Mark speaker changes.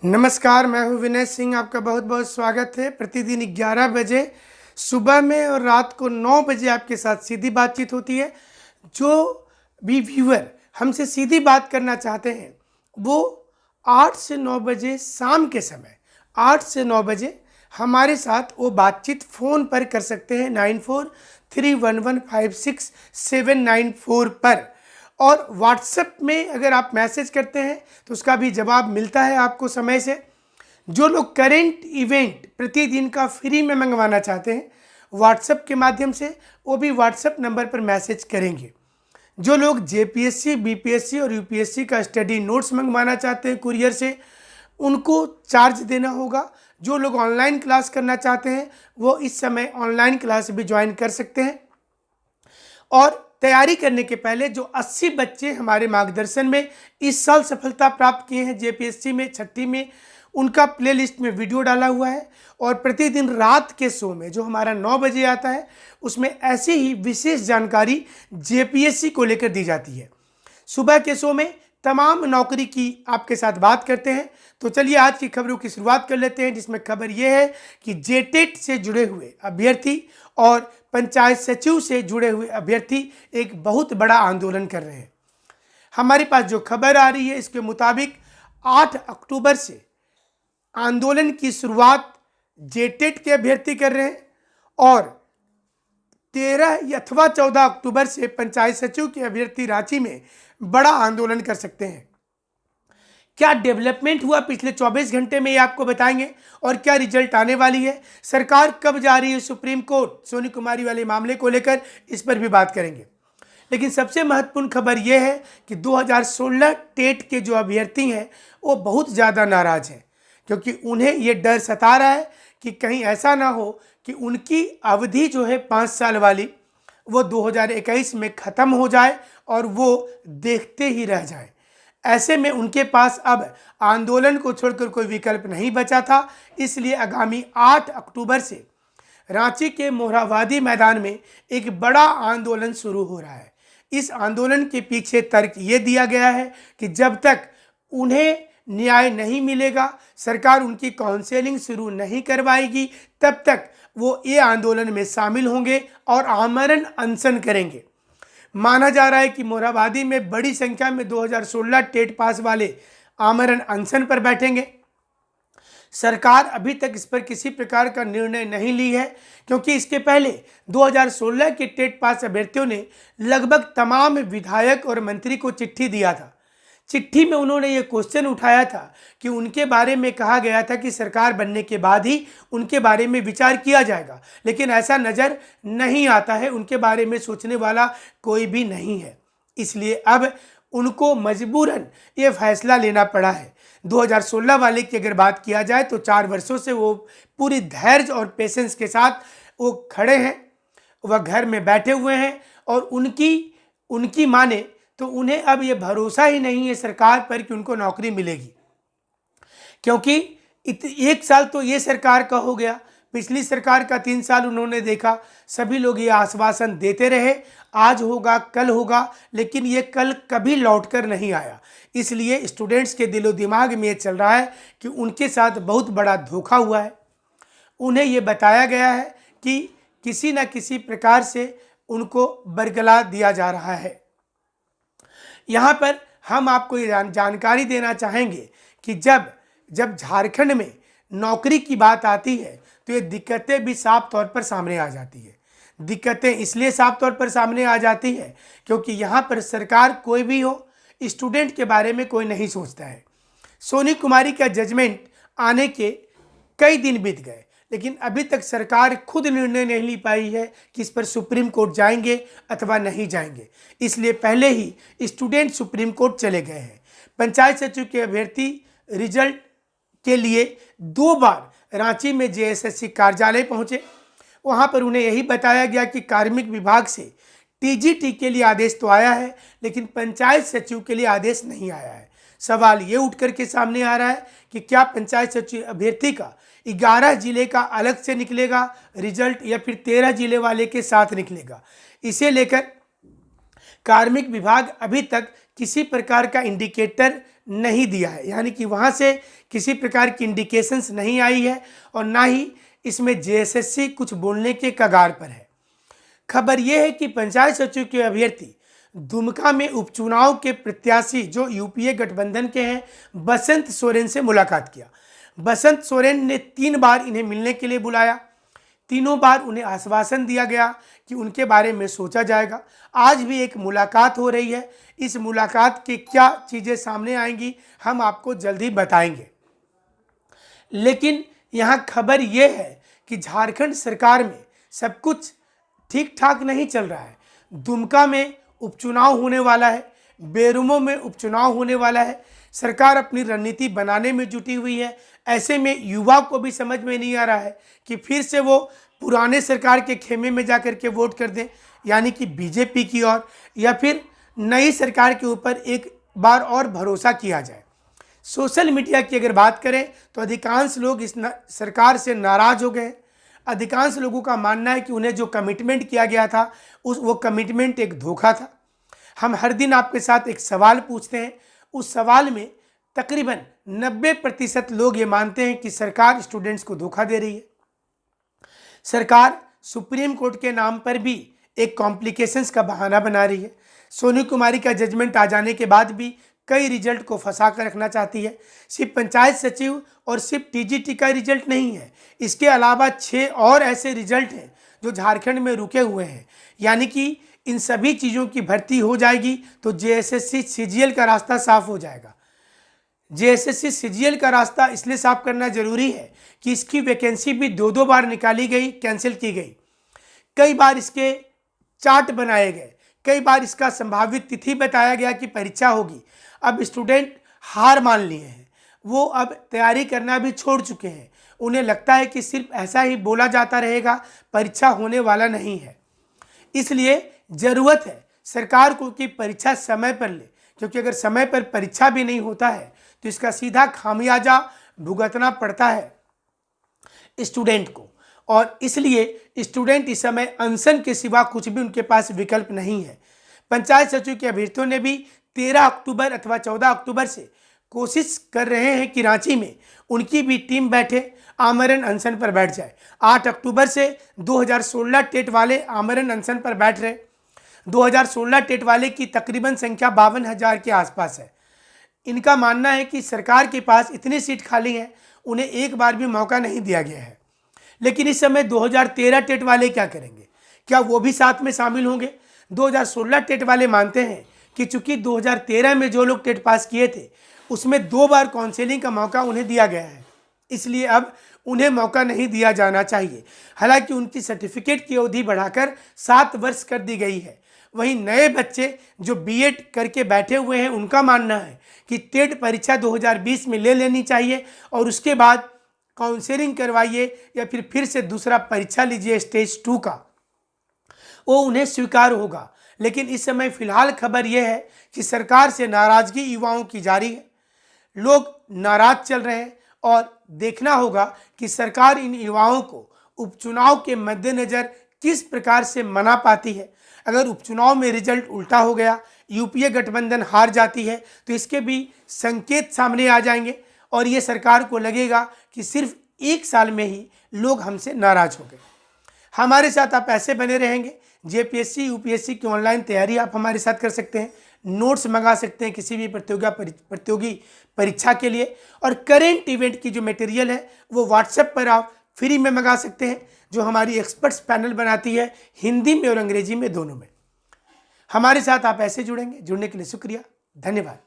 Speaker 1: नमस्कार, मैं हूं विनय सिंह। आपका बहुत बहुत स्वागत है। प्रतिदिन 11 बजे सुबह में और रात को 9 बजे आपके साथ सीधी बातचीत होती है। जो भी व्यूअर हमसे सीधी बात करना चाहते हैं वो 8 से 9 बजे शाम के समय 8 से 9 बजे हमारे साथ वो बातचीत फ़ोन पर कर सकते हैं 9431156794 पर। और व्हाट्सएप में अगर आप मैसेज करते हैं तो उसका भी जवाब मिलता है आपको समय से। जो लोग करेंट इवेंट प्रतिदिन का फ्री में मंगवाना चाहते हैं व्हाट्सएप के माध्यम से, वो भी व्हाट्सएप नंबर पर मैसेज करेंगे। जो लोग जेपीएससी, बीपीएससी और यूपीएससी का स्टडी नोट्स मंगवाना चाहते हैं कुरियर से, उनको चार्ज देना होगा। जो लोग ऑनलाइन क्लास करना चाहते हैं वो इस समय ऑनलाइन क्लास भी ज्वाइन कर सकते हैं। और तैयारी करने के पहले जो 80 बच्चे हमारे मार्गदर्शन में इस साल सफलता प्राप्त किए हैं जेपीएससी में, छठी में, उनका प्लेलिस्ट में वीडियो डाला हुआ है। और प्रतिदिन रात के शो में जो हमारा 9 बजे आता है उसमें ऐसी ही विशेष जानकारी जेपीएससी को लेकर दी जाती है। सुबह के शो में तमाम नौकरी की आपके साथ बात करते हैं। तो चलिए आज की खबरों की शुरुआत कर लेते हैं, जिसमें खबर यह है कि जेटेट से जुड़े हुए अभ्यर्थी और पंचायत सचिव से जुड़े हुए अभ्यर्थी एक बहुत बड़ा आंदोलन कर रहे हैं। हमारे पास जो खबर आ रही है इसके मुताबिक 8 अक्टूबर से आंदोलन की शुरुआत जेटेट के अभ्यर्थी कर रहे हैं और 13 अथवा 14 अक्टूबर से पंचायत सचिव के अभ्यर्थी रांची में बड़ा आंदोलन कर सकते हैं। क्या डेवलपमेंट हुआ पिछले 24 घंटे में ये आपको बताएंगे और क्या रिजल्ट आने वाली है, सरकार कब जा रही है सुप्रीम कोर्ट सोनी कुमारी वाले मामले को लेकर, इस पर भी बात करेंगे। लेकिन सबसे महत्वपूर्ण खबर यह है कि 2016 टेट के जो अभ्यर्थी हैं वो बहुत ज़्यादा नाराज हैं, क्योंकि उन्हें ये डर सता रहा है कि कहीं ऐसा ना हो कि उनकी अवधि जो है 5 साल वाली वो 2021 में ख़त्म हो जाए और वो देखते ही रह जाए। ऐसे में उनके पास अब आंदोलन को छोड़कर कोई विकल्प नहीं बचा था। इसलिए आगामी 8 अक्टूबर से रांची के मोरहाबादी मैदान में एक बड़ा आंदोलन शुरू हो रहा है। इस आंदोलन के पीछे तर्क ये दिया गया है कि जब तक उन्हें न्याय नहीं मिलेगा, सरकार उनकी काउंसलिंग शुरू नहीं करवाएगी, तब तक वो ये आंदोलन में शामिल होंगे और आमरण अनशन करेंगे। माना जा रहा है कि मोरहाबादी में बड़ी संख्या में 2016 टेट पास वाले आमरण अनशन पर बैठेंगे। सरकार अभी तक इस पर किसी प्रकार का निर्णय नहीं ली है, क्योंकि इसके पहले 2016 के टेट पास अभ्यर्थियों ने लगभग तमाम विधायक और मंत्री को चिट्ठी दिया था। चिट्ठी में उन्होंने ये क्वेश्चन उठाया था कि उनके बारे में कहा गया था कि सरकार बनने के बाद ही उनके बारे में विचार किया जाएगा, लेकिन ऐसा नज़र नहीं आता है, उनके बारे में सोचने वाला कोई भी नहीं है। इसलिए अब उनको मजबूरन ये फैसला लेना पड़ा है। 2016 वाले की अगर बात किया जाए तो 4 वर्षों से वो पूरी धैर्य और पेशेंस के साथ वो खड़े हैं, वह घर में बैठे हुए हैं और उनकी माने तो उन्हें अब ये भरोसा ही नहीं है सरकार पर कि उनको नौकरी मिलेगी, क्योंकि 1 साल तो ये सरकार का हो गया, पिछली सरकार का 3 साल उन्होंने देखा। सभी लोग ये आश्वासन देते रहे आज होगा कल होगा, लेकिन ये कल कभी लौटकर नहीं आया। इसलिए स्टूडेंट्स के दिलो दिमाग में ये चल रहा है कि उनके साथ बहुत बड़ा धोखा हुआ है। उन्हें ये बताया गया है कि किसी न किसी प्रकार से उनको बरगला दिया जा रहा है। यहाँ पर हम आपको ये जानकारी देना चाहेंगे कि जब झारखंड में नौकरी की बात आती है तो ये दिक्कतें भी साफ तौर पर सामने आ जाती है। दिक्कतें इसलिए साफ तौर पर सामने आ जाती है क्योंकि यहाँ पर सरकार कोई भी हो, स्टूडेंट के बारे में कोई नहीं सोचता है। सोनी कुमारी का जजमेंट आने के कई दिन बीत गए, लेकिन अभी तक सरकार खुद निर्णय नहीं ले पाई है कि इस पर सुप्रीम कोर्ट जाएंगे अथवा नहीं जाएंगे। इसलिए पहले ही स्टूडेंट सुप्रीम कोर्ट चले गए हैं। पंचायत सचिव के अभ्यर्थी रिजल्ट के लिए 2 बार रांची में जेएसएससी कार्यालय पहुंचे। वहां पर उन्हें यही बताया गया कि कार्मिक विभाग से टीजीटी के लिए आदेश तो आया है, लेकिन पंचायत सचिव के लिए आदेश नहीं आया है। सवाल ये उठ कर के सामने आ रहा है कि क्या पंचायत सचिव अभ्यर्थी का 11 जिले का अलग से निकलेगा रिजल्ट या फिर 13 जिले वाले के साथ निकलेगा। इसे लेकर कार्मिक विभाग अभी तक किसी प्रकार का इंडिकेटर नहीं दिया है, यानी कि वहाँ से किसी प्रकार की इंडिकेशंस नहीं आई है और ना ही इसमें जेएसएससी कुछ बोलने के कगार पर है। खबर यह है कि पंचायत सचिव के अभ्यर्थी दुमका में उपचुनाव के प्रत्याशी जो यूपीए गठबंधन के हैं बसंत सोरेन से मुलाकात किया। बसंत सोरेन ने 3 बार इन्हें मिलने के लिए बुलाया। तीनों बार उन्हें आश्वासन दिया गया कि उनके बारे में सोचा जाएगा। आज भी एक मुलाकात हो रही है। इस मुलाकात की क्या चीज़ें सामने आएंगी हम आपको जल्द ही बताएंगे। लेकिन यहाँ खबर यह है कि झारखंड सरकार में सब कुछ ठीक ठाक नहीं चल रहा है। दुमका में उपचुनाव होने वाला है, बेरुमो में उपचुनाव होने वाला है। सरकार अपनी रणनीति बनाने में जुटी हुई है। ऐसे में युवा को भी समझ में नहीं आ रहा है कि फिर से वो पुराने सरकार के खेमे में जाकर के वोट कर दें, यानी कि बीजेपी की ओर, या फिर नई सरकार के ऊपर एक बार और भरोसा किया जाए। सोशल मीडिया की अगर बात करें तो अधिकांश लोग इस सरकार से नाराज हो गए। अधिकांश लोगों का मानना है कि उन्हें जो कमिटमेंट किया गया था वो कमिटमेंट एक धोखा था। हम हर दिन आपके साथ एक सवाल पूछते हैं, उस सवाल में तकरीबन 90% लोग ये मानते हैं कि सरकार स्टूडेंट्स को धोखा दे रही है। सरकार सुप्रीम कोर्ट के नाम पर भी एक कॉम्प्लिकेशंस का बहाना बना रही है। सोनी कुमारी का जजमेंट आ जाने के बाद भी कई रिजल्ट को फंसा कर रखना चाहती है। सिर्फ पंचायत सचिव और सिर्फ टीजीटी का रिजल्ट नहीं है, इसके अलावा 6 और ऐसे रिजल्ट हैं जो झारखंड में रुके हुए हैं। यानी कि इन सभी चीज़ों की भर्ती हो जाएगी तो जेएसएससी सीजीएल का रास्ता साफ हो जाएगा। जेएसएससी सीजीएल का रास्ता इसलिए साफ करना जरूरी है कि इसकी वैकेंसी भी 2 बार निकाली गई, कैंसिल की गई। कई बार इसके चार्ट बनाए गए, कई बार इसका संभावित तिथि बताया गया कि परीक्षा होगी। अब स्टूडेंट हार मान लिए हैं, वो अब तैयारी करना भी छोड़ चुके हैं। उन्हें लगता है कि सिर्फ ऐसा ही बोला जाता रहेगा, परीक्षा होने वाला नहीं है। इसलिए ज़रूरत है सरकार को कि परीक्षा समय पर ले, क्योंकि अगर समय पर परीक्षा भी नहीं होता है तो इसका सीधा खामियाजा भुगतना पड़ता है स्टूडेंट को। और इसलिए स्टूडेंट इस समय अनशन के सिवा कुछ भी उनके पास विकल्प नहीं है। पंचायत सचिव के अभ्यर्थियों ने भी 13 अक्टूबर अथवा 14 अक्टूबर से कोशिश कर रहे हैं कि रांची में उनकी भी टीम बैठे, आमरण अनशन पर बैठ जाए। 8 अक्टूबर से 2016 टेट वाले आमरण अनशन पर बैठ रहे। 2016 टेट वाले की तकरीबन संख्या 52,000 के आसपास है। इनका मानना है कि सरकार के पास इतनी सीट खाली है, उन्हें एक बार भी मौका नहीं दिया गया है। लेकिन इस समय 2013 टेट वाले क्या करेंगे? क्या वो भी साथ में शामिल होंगे? 2016 टेट वाले मानते हैं कि चूंकि 2013 में जो लोग टेट पास किए थे उसमें 2 बार काउंसलिंग का मौका उन्हें दिया गया है, इसलिए अब उन्हें मौका नहीं दिया जाना चाहिए। हालांकि उनकी सर्टिफिकेट की अवधि बढ़ाकर 7 वर्ष कर दी गई है। वहीं नए बच्चे जो बीएड करके बैठे हुए हैं उनका मानना है कि टेट परीक्षा 2020 में ले लेनी चाहिए और उसके बाद काउंसलिंग करवाइए या फिर से दूसरा परीक्षा लीजिए स्टेज 2 का, वो उन्हें स्वीकार होगा। लेकिन इस समय फिलहाल खबर यह है कि सरकार से नाराजगी युवाओं की जारी है। लोग नाराज चल रहे हैं और देखना होगा कि सरकार इन युवाओं को उपचुनाव के मद्देनज़र किस प्रकार से मना पाती है। अगर उपचुनाव में रिजल्ट उल्टा हो गया, यूपीए गठबंधन हार जाती है, तो इसके भी संकेत सामने आ जाएंगे और ये सरकार को लगेगा कि सिर्फ 1 साल में ही लोग हमसे नाराज हो गए। हमारे साथ आप ऐसे बने रहेंगे। जेपीएससी यूपीएससी की ऑनलाइन तैयारी आप हमारे साथ कर सकते हैं, नोट्स मंगा सकते हैं किसी भी प्रतियोगी परीक्षा के लिए, और करेंट इवेंट की जो मटेरियल है वो व्हाट्सएप पर आप फ्री में मंगा सकते हैं, जो हमारी एक्सपर्ट्स पैनल बनाती है हिंदी में और अंग्रेजी में दोनों में। हमारे साथ आप ऐसे जुड़ेंगे। जुड़ने के लिए शुक्रिया, धन्यवाद।